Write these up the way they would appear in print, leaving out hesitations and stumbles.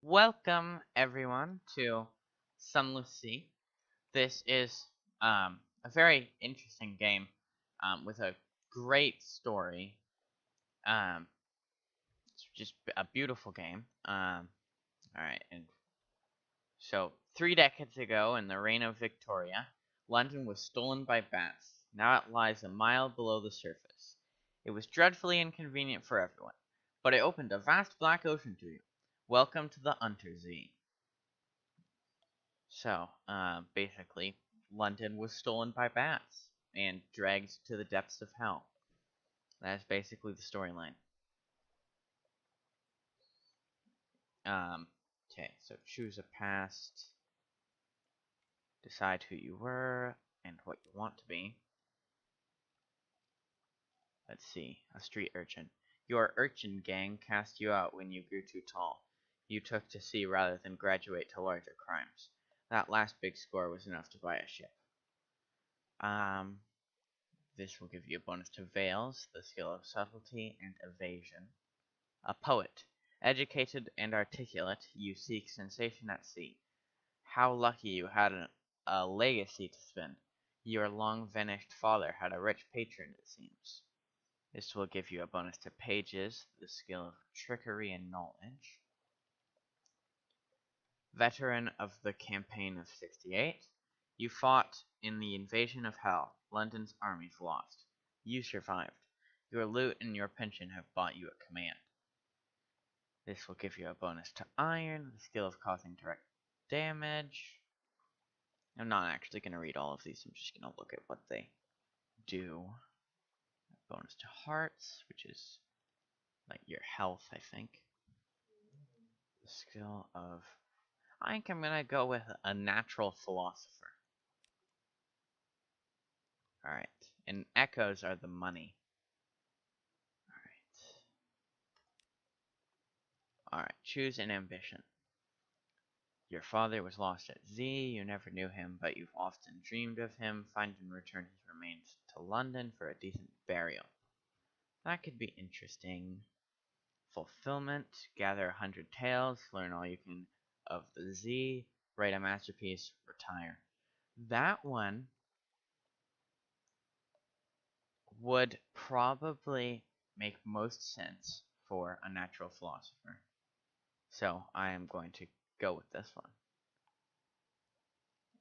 Welcome everyone to Sunless Sea. This is a very interesting game with a great story. It's just a beautiful game. Alright, and so 3 decades ago, in the reign of Victoria, London was stolen by bats. Now it lies a mile below the surface. It was dreadfully inconvenient for everyone, but it opened a vast black ocean to you. Welcome to the Untersee. So, basically, London was stolen by bats and dragged to the depths of hell. That's basically the storyline. Okay, so choose a past, decide who you were, and what you want to be. Let's see, a street urchin. Your urchin gang cast you out when you grew too tall. You took to sea rather than graduate to larger crimes. That last big score was enough to buy a ship. This will give you a bonus to veils, the skill of subtlety and evasion. A poet. Educated and articulate, you seek sensation at sea. How lucky you had a legacy to spend. Your long-vanished father had a rich patron, it seems. This will give you a bonus to pages, the skill of trickery and knowledge. Veteran of the campaign of 68. You fought in the invasion of hell. London's armies lost. You survived. Your loot and your pension have bought you a command. This will give you a bonus to iron, the skill of causing direct damage. I'm not actually going to read all of these, I'm just going to look at what they do. Bonus to hearts, which is like your health, I think. The skill of... I think I'm going to go with a natural philosopher. Alright, and echoes are the money. Alright, choose an ambition. Your father was lost at sea, you never knew him, but you've often dreamed of him. Find and return his remains to London for a decent burial. That could be interesting. Fulfillment, gather 100 tales, learn all you can of the Z, write a masterpiece, retire. That one would probably make most sense for a natural philosopher. So I am going to go with this one.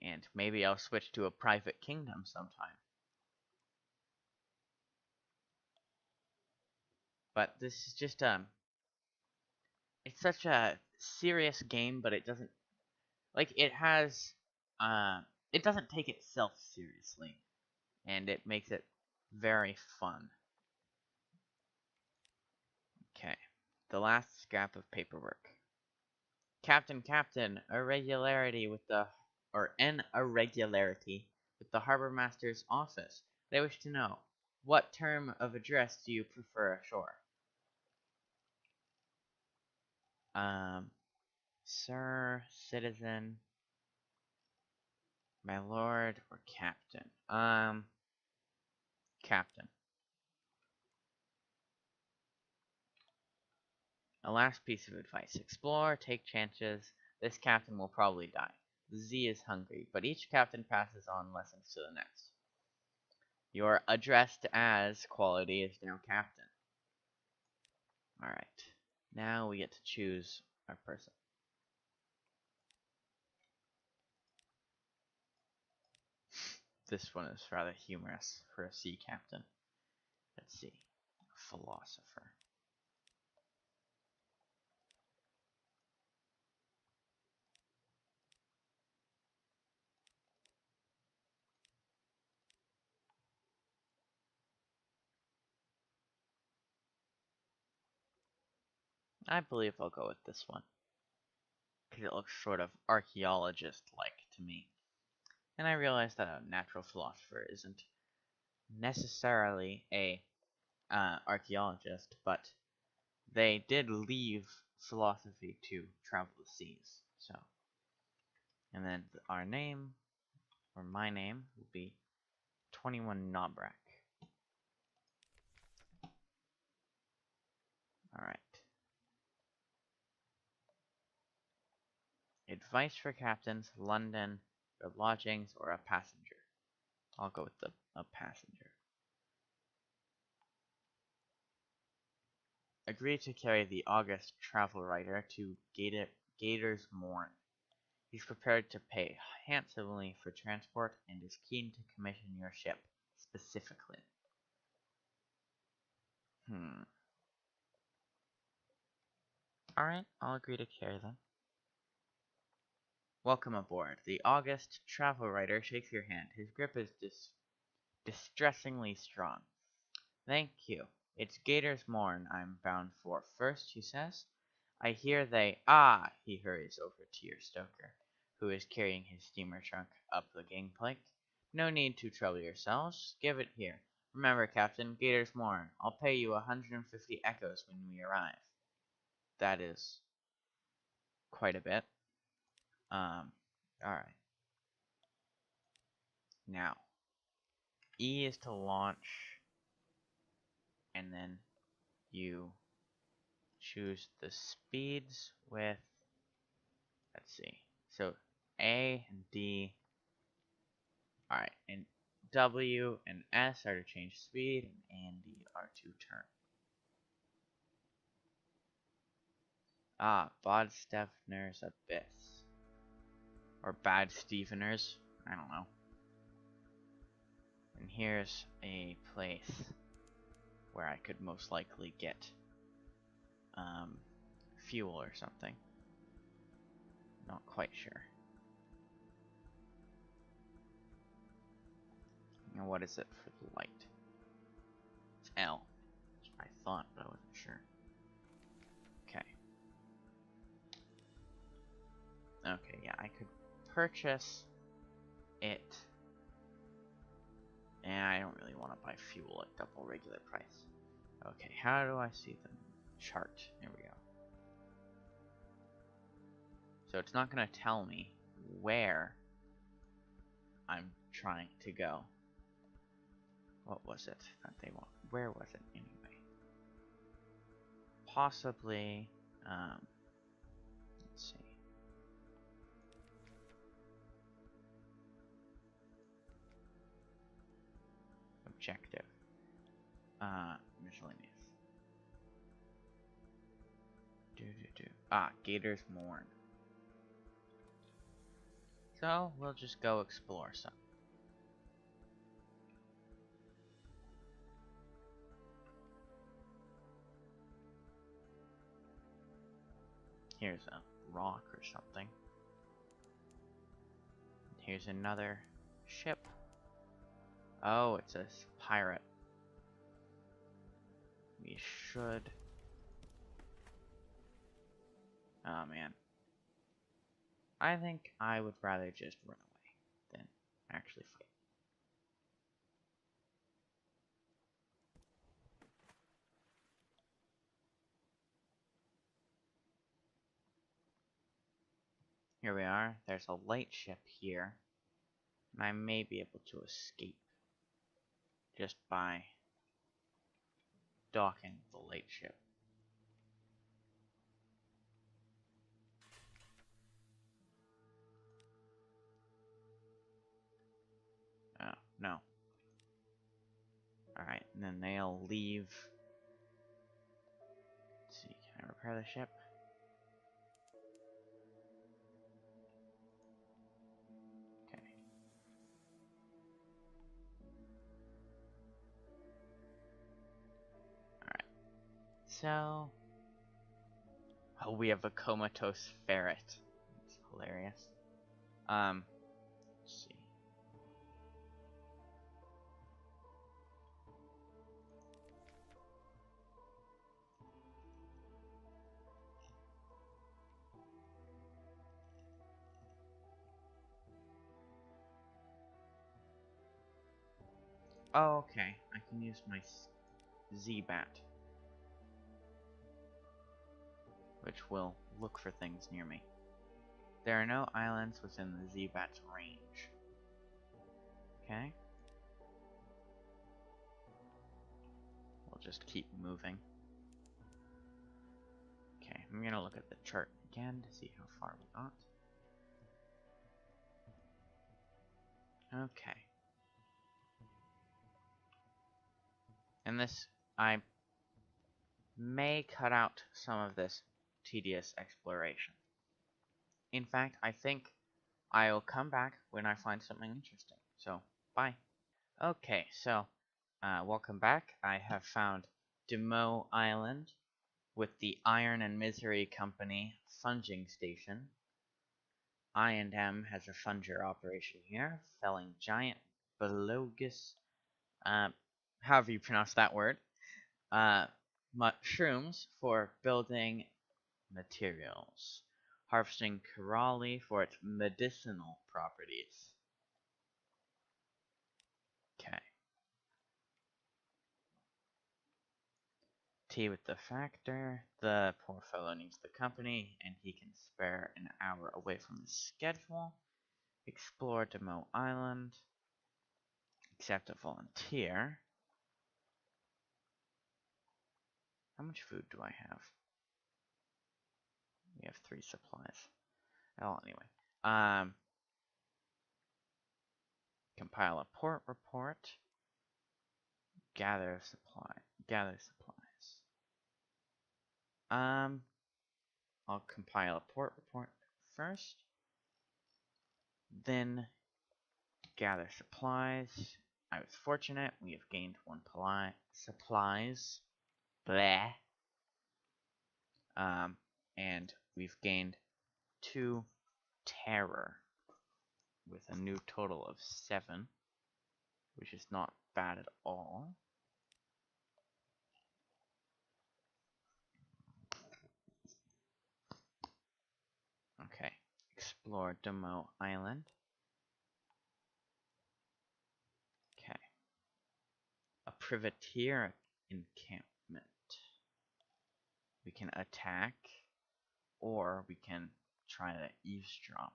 And maybe I'll switch to a private kingdom sometime. But this is just it's such a serious game, but it doesn't it doesn't take itself seriously, and it makes it very fun. Okay, the last scrap of paperwork. Captain, an irregularity with the harbor master's office. They wish to know, what term of address do you prefer ashore? Sir, citizen, my lord, or captain? Captain. A last piece of advice. Explore, take chances. This captain will probably die. The Z is hungry, but each captain passes on lessons to the next. Your addressed as quality is now captain. Alright. Now we get to choose our person. This one is rather humorous for a sea captain. Let's see. Philosopher. I believe I'll go with this one, because it looks sort of archaeologist-like to me. And I realize that a natural philosopher isn't necessarily a archaeologist, but they did leave philosophy to travel the seas. So, and then our name, or my name, will be 21 Nobrak. Alright. Advice for captains, London, your lodgings, or a passenger. I'll go with a passenger. Agree to carry the august travel writer to Gator's Morn. He's prepared to pay handsomely for transport and is keen to commission your ship, specifically. Alright, I'll agree to carry them. Welcome aboard. The august travel writer shakes your hand. His grip is distressingly strong. Thank you. It's Gator's Morn I'm bound for first, he says. I hear they— Ah! He hurries over to your stoker, who is carrying his steamer trunk up the gangplank. No need to trouble yourselves. Just give it here. Remember, Captain, Gator's Morn. I'll pay you 150 echoes when we arrive. That is quite a bit. Alright. Now, E is to launch, and then you choose the speeds with, let's see, so A and D, alright, and W and S are to change speed, and A and D are to turn. Ah, Bodstefner's Abyss. Or Bad Steveners, I don't know. And here's a place where I could most likely get fuel or something. Not quite sure. And what is it for the light? It's L. That's what I thought, but I wasn't sure. Okay. Okay, yeah, I could purchase it. And I don't really want to buy fuel at double regular price. Okay, how do I see the chart? There we go. So it's not going to tell me where I'm trying to go. What was it that they want? Where was it anyway? Possibly, let's see. Objective. Miscellaneous. Ah, Gator's Morn. So, we'll just go explore some. Here's a rock or something. Here's another ship. Oh, it's a pirate. We should... Oh, man. I think I would rather just run away than actually fight. Here we are. There's a light ship here. And I may be able to escape just by docking the light ship. Oh, no. Alright, and then they'll leave. Let's see, can I repair the ship? Okay. Alright. So... Oh, we have a comatose ferret. It's hilarious. Let's see. Oh, okay. I can use my Z-Bat, which will look for things near me. There are no islands within the Z-Bat's range. Okay. We'll just keep moving. Okay, I'm gonna look at the chart again to see how far we got. Okay. And this, I may cut out some of this tedious exploration. In fact, I think I'll come back when I find something interesting. So, bye. Okay, so, welcome back. I have found Demoe Island with the Iron and Misery Company funging station. I&M has a funger operation here, felling giant belogus, however you pronounce that word, mushrooms for building materials, harvesting coralli for its medicinal properties. Okay. Tea with the factor. The poor fellow needs the company, and he can spare an hour away from his schedule. Explore Demoe Island. Accept a volunteer. How much food do I have? We have 3 supplies. Oh, anyway. Compile a port report. Gather supplies. I'll compile a port report first. Then gather supplies. I was fortunate. We have gained 1 supplies. Bleh. And we've gained 2 terror with a new total of 7, which is not bad at all. Okay, explore Demoe Island. Okay, a privateer encampment. We can attack, or we can try to eavesdrop.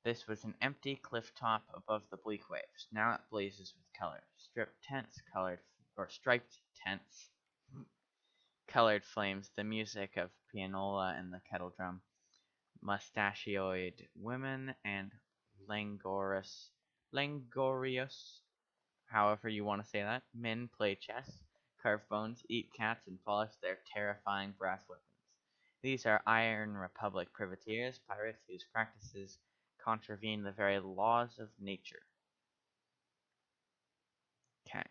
This was an empty cliff top above the bleak waves. Now it blazes with color. Striped tents, colored flames, the music of pianola and the kettle drum, mustachioed women, and langorious, however you want to say that, men play chess, carve bones, eat cats, and polish their terrifying brass weapons. These are Iron Republic privateers, pirates whose practices contravene the very laws of nature. Okay.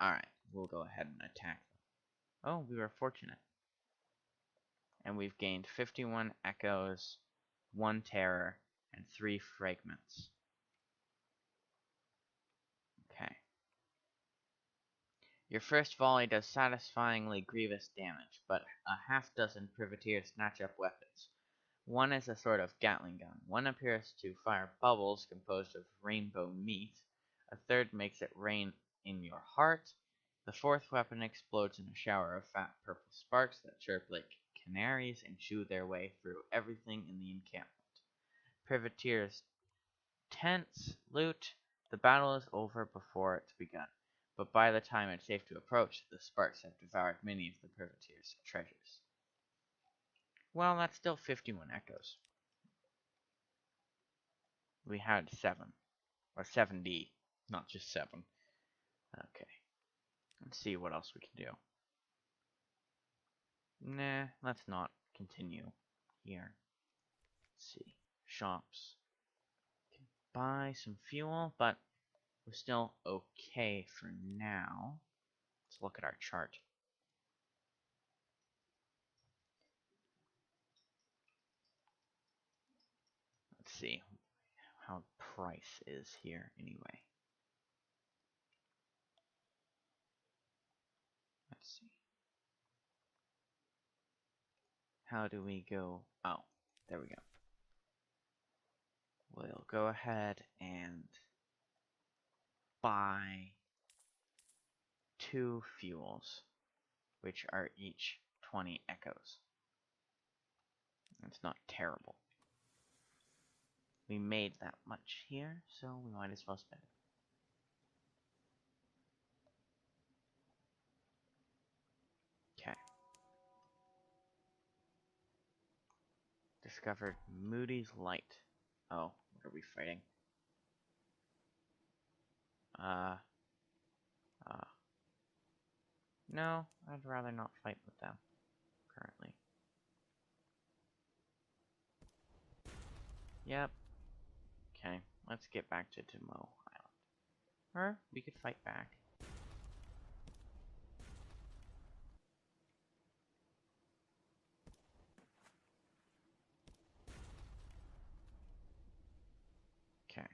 Alright, we'll go ahead and attack them. Oh, we were fortunate. And we've gained 51 echoes, 1 terror, and 3 fragments. Okay. Your first volley does satisfyingly grievous damage, but a half-dozen privateers snatch up weapons. One is a sort of Gatling gun. One appears to fire bubbles composed of rainbow meat. A third makes it rain in your heart. The 4th weapon explodes in a shower of fat purple sparks that chirp like canaries and chew their way through everything in the encampment. Privateers, tents, loot. The battle is over before it's begun, but by the time it's safe to approach, the sparks have devoured many of the privateers' treasures. Well, that's still 51 echoes. We had 7. Or 7D, not just 7. Okay. Let's see what else we can do. Nah, let's not continue here. Let's see. Shops. Can buy some fuel, but we're still okay for now. Let's look at our chart. Let's see how price is here anyway. Let's see. How do we go? Oh, there we go. We'll go ahead and buy 2 fuels, which are each 20 echoes. It's not terrible. We made that much here, so we might as well spend it. Discovered Moody's Light. Oh, what are we fighting? No, I'd rather not fight with them currently. Yep. Okay, let's get back to Demo Island. Or we could fight back. Okay.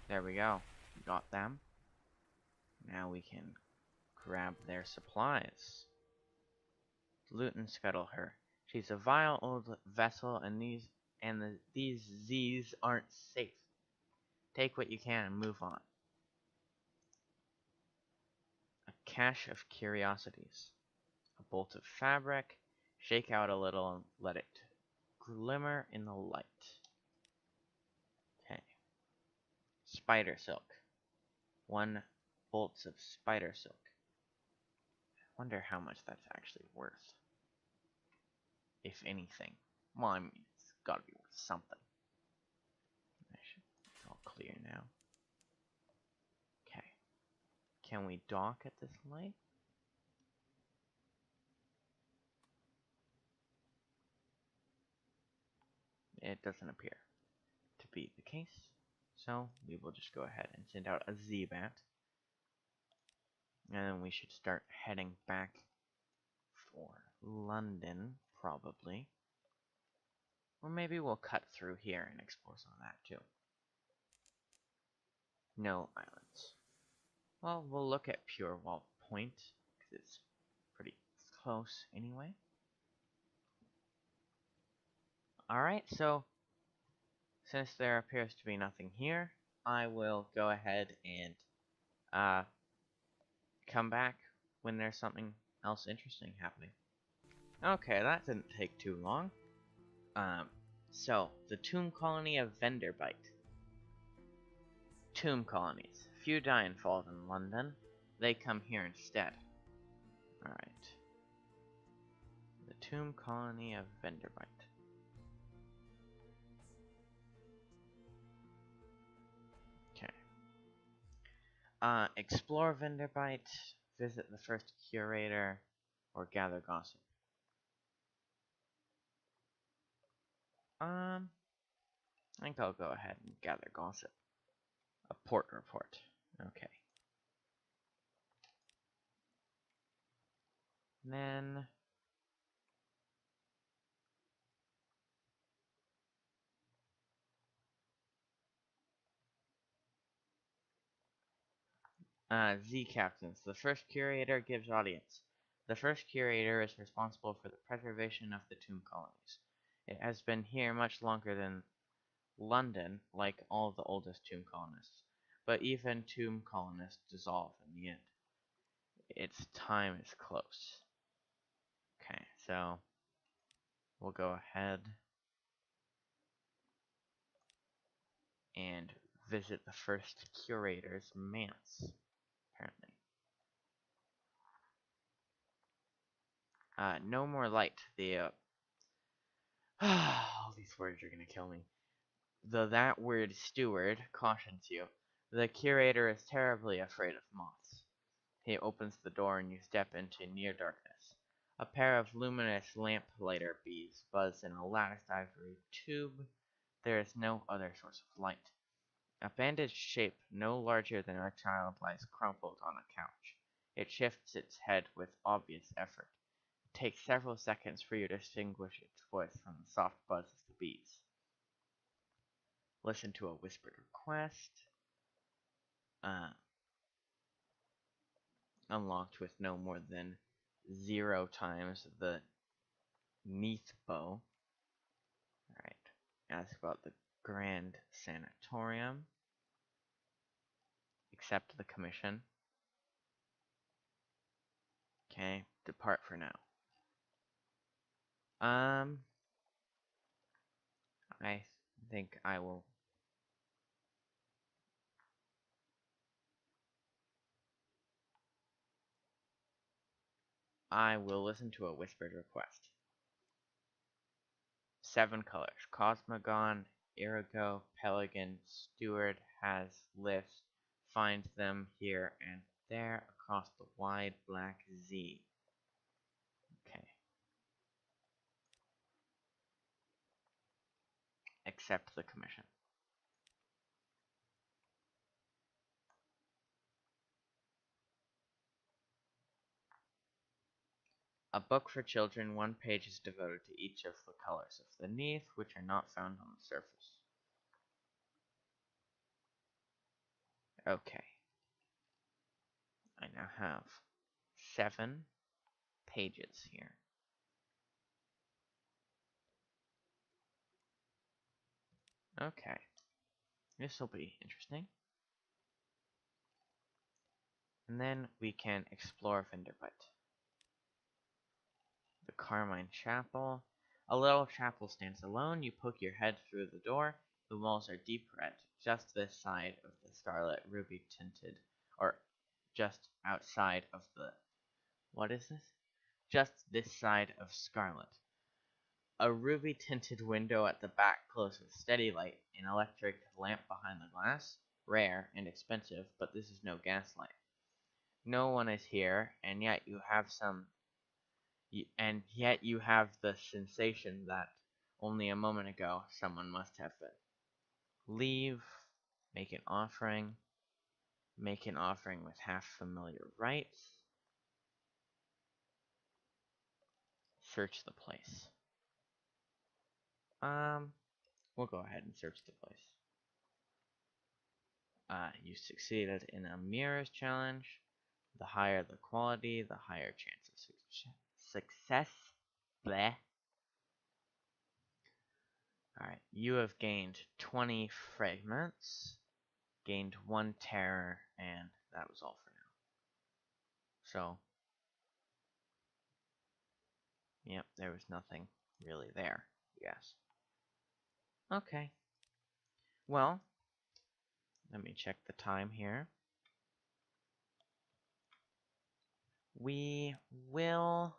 There we go. We got them. Now we can grab their supplies. Loot and scuttle her. She's a vile old vessel, and these Z's aren't safe. Take what you can and move on. A cache of curiosities. A bolt of fabric. Shake out a little and let it glimmer in the light. Okay. Spider silk. 1 bolts of spider silk. I wonder how much that's actually worth. If anything. Well, I mean, it's gotta be worth something. It's all clear now. Okay. Can we dock at this light? It doesn't appear to be the case. So, we will just go ahead and send out a Z-Bat. And then we should start heading back for London, probably. Or maybe we'll cut through here and explore some of that, too. No islands. Well, we'll look at Pure Wall Point, because it's pretty close anyway. Alright, so since there appears to be nothing here, I will go ahead and come back when there's something else interesting happening. Okay, that didn't take too long. So, the tomb colony of Venderbite. Tomb colonies. Few die and fall in London. They come here instead. Alright. The tomb colony of Venderbite. Explore Venderbite, visit the first curator, or gather gossip. I think I'll go ahead and gather gossip. A port report. Okay. And then Z captains. The first curator gives audience. The first curator is responsible for the preservation of the tomb colonies. It has been here much longer than London, like all the oldest tomb colonists. But even tomb colonists dissolve in the end. Its time is close. Okay, so we'll go ahead and visit the first curator's manse, apparently. No more light. All these words are gonna kill me. That word steward cautions you. The curator is terribly afraid of moths. He opens the door and you step into near darkness. A pair of luminous lamplighter bees buzz in a latticed ivory tube. There is no other source of light. A bandaged shape no larger than a child lies crumpled on a couch. It shifts its head with obvious effort. It takes several seconds for you to distinguish its voice from the soft buzz of the bees. Listen to a whispered request. Unlocked with no more than 0 times the Neath bow. Alright. Ask about the Grand Sanatorium. Accept the commission. Okay, depart for now. I think I will. I will listen to a whispered request. 7 colors. Cosmogon, Irigo, Pelican, Steward has list. Find them here and there across the wide black Z. Okay. Accept the commission. A book for children, 1 page is devoted to each of the colors of the neath, which are not found on the surface. Okay. I now have 7 pages here. Okay. This will be interesting. And then we can explore Vinderbutt. The Carmine Chapel. A little chapel stands alone. You poke your head through the door. The walls are deep red, just this side of the scarlet ruby tinted, or just outside of the, what is this? Just this side of scarlet. A ruby tinted window at the back glows with steady light. An electric lamp behind the glass. Rare and expensive, but this is no gaslight. No one is here, and yet you have the sensation that only a moment ago someone must have been. Leave, make an offering with half familiar rites, search the place. We'll go ahead and search the place. You succeeded in a mirrors challenge. The higher the quality, the higher chance of success. Bleh. Alright, you have gained 20 fragments, gained 1 terror, and that was all for now. So, yep, there was nothing really there, yes. Okay. Well, let me check the time here. We will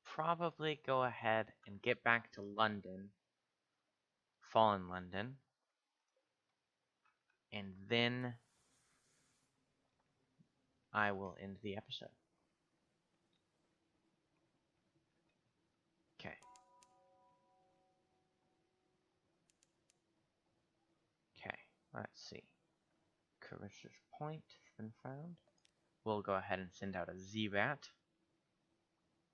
probably go ahead and get back to London, Fallen London, and then I will end the episode. Okay. Okay, let's see. Carissa's point has been found. We'll go ahead and send out a Z-Bat.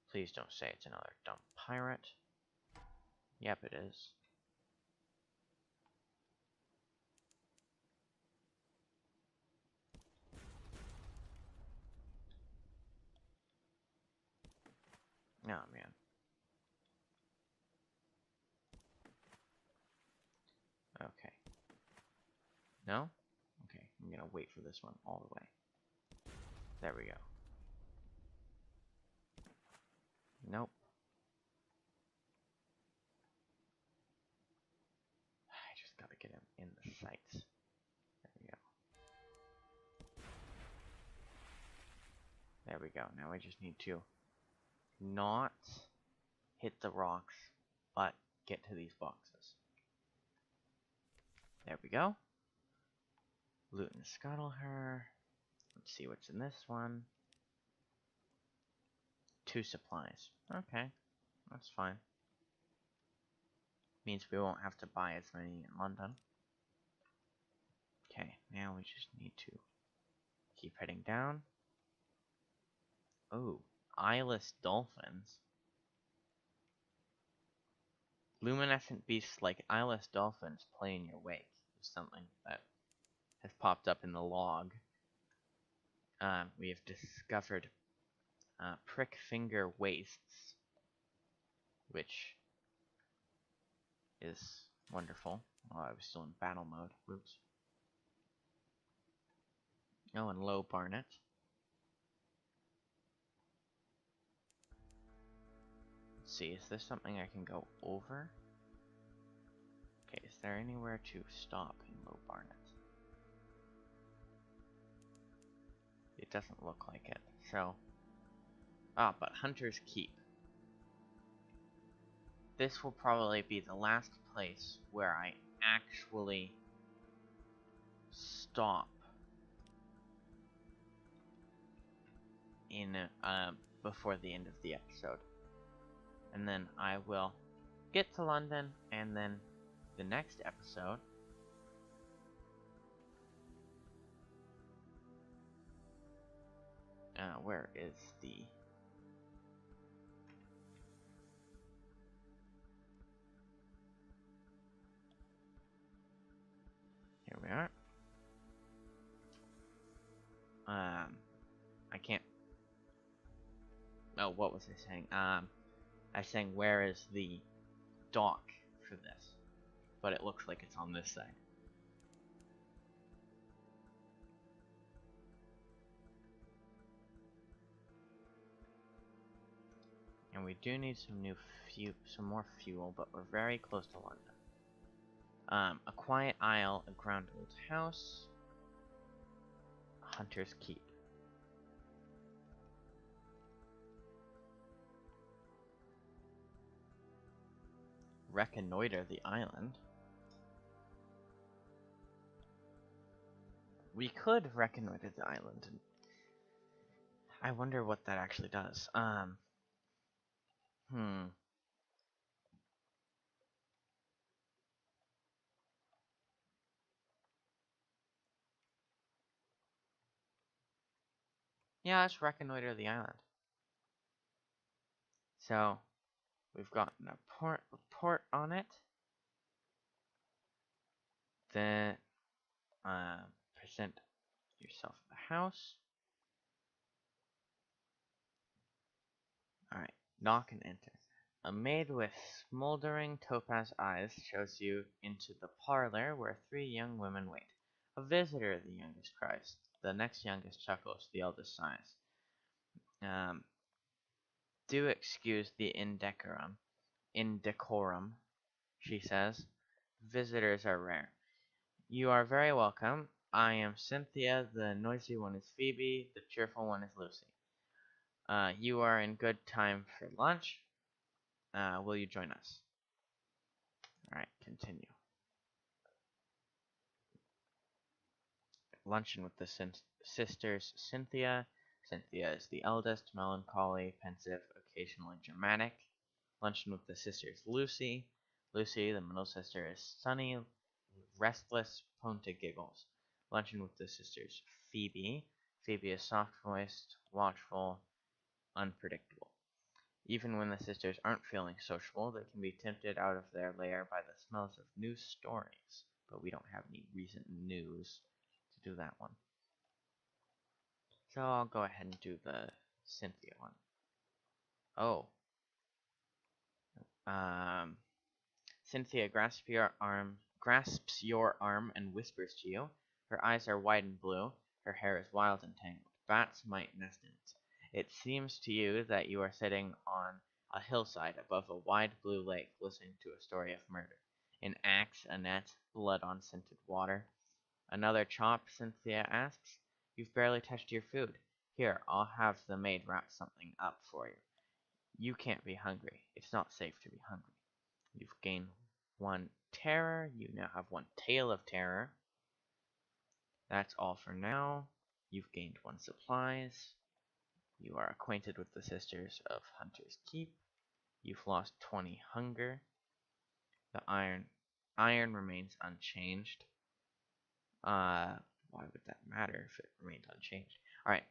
Please don't say it's another dumb pirate. Yep, it is. Oh, man. Okay. No? Okay, I'm gonna wait for this one all the way. There we go. Nope. I just gotta get him in the sights. There we go. There we go. Now I just need to not hit the rocks, but get to these boxes. There we go. Loot and scuttle her. Let's see what's in this one. 2 supplies. Okay, that's fine. Means we won't have to buy as many in London. Okay, now we just need to keep heading down. Oh, eyeless dolphins. Luminescent beasts like eyeless dolphins play in your wake. Is something that has popped up in the log. We have discovered prick finger wastes, which is wonderful. Oh, I was still in battle mode. Whoops. Oh, and low Barnet. Let's see, is this something I can go over? Okay, is there anywhere to stop in low Barnet? It doesn't look like it, so But Hunter's Keep. This will probably be the last place where I actually stop in before the end of the episode. And then I will get to London, and then the next episode where is the here we are. I can't. Oh, what was I saying? I was saying where is the dock for this? But it looks like it's on this side. And we do need some more fuel, but we're very close to London. A quiet isle, a ground old house, Hunter's Keep. Reconnoiter the island. We could reconnoiter the island. And I wonder what that actually does. Yeah, let's reconnoiter the island. So, we've got a port on it. Then, present yourself the house. Alright, knock and enter. A maid with smoldering topaz eyes shows you into the parlor where 3 young women wait. A visitor, the youngest cries. The next youngest chuckles, the eldest sighs. Do excuse the indecorum, she says. Visitors are rare. You are very welcome. I am Cynthia, the noisy one is Phoebe, the cheerful one is Lucy. You are in good time for lunch. Will you join us? Alright, continue. Luncheon with the sisters Cynthia. Cynthia is the eldest, melancholy, pensive, occasionally dramatic. Luncheon with the sisters Lucy. Lucy, the middle sister, is sunny, restless, prone to giggles. Luncheon with the sisters Phoebe. Phoebe is soft-voiced, watchful, unpredictable. Even when the sisters aren't feeling sociable, they can be tempted out of their lair by the smells of news stories. But we don't have any recent news to do that one. So I'll go ahead and do the Cynthia one. Oh. Cynthia grasps your arm and whispers to you. Her eyes are wide and blue. Her hair is wild and tangled. Bats might nest in it. It seems to you that you are sitting on a hillside above a wide blue lake listening to a story of murder. An axe, a net, blood on scented water. Another chop, Cynthia asks. You've barely touched your food. Here, I'll have the maid wrap something up for you. You can't be hungry. It's not safe to be hungry. You've gained 1 terror. You now have 1 tale of terror. That's all for now. You've gained 1 supplies. You are acquainted with the sisters of Hunter's Keep. You've lost 20 hunger. The iron remains unchanged. Why would that matter if it remained unchanged? Alright.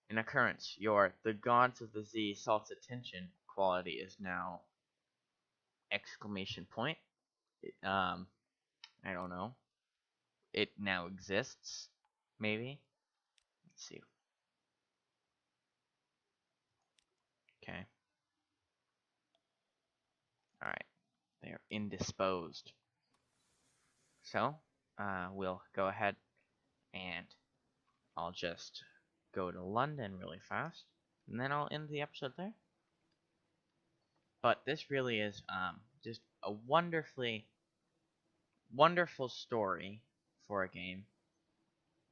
An occurrence. The gods of the Z salt's attention quality is now exclamation point. I don't know. It now exists. Maybe. Let's see. Okay. Alright. They are indisposed. So, we'll go ahead and I'll just go to London really fast, and then I'll end the episode there. But this really is just a wonderful story for a game,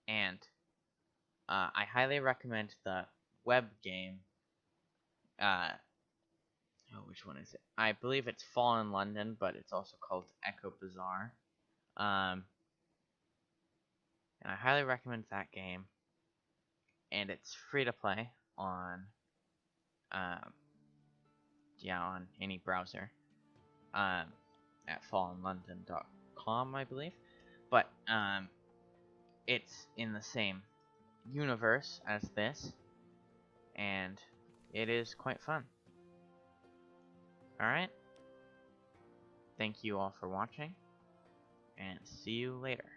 and I highly recommend the web game Oh, which one is it? I believe it's Fallen London, but it's also called Echo Bazaar. And I highly recommend that game. And it's free to play on, um, on any browser. At fallenlondon.com, I believe. But it's in the same universe as this, and it is quite fun. Alright? Thank you all for watching, and see you later.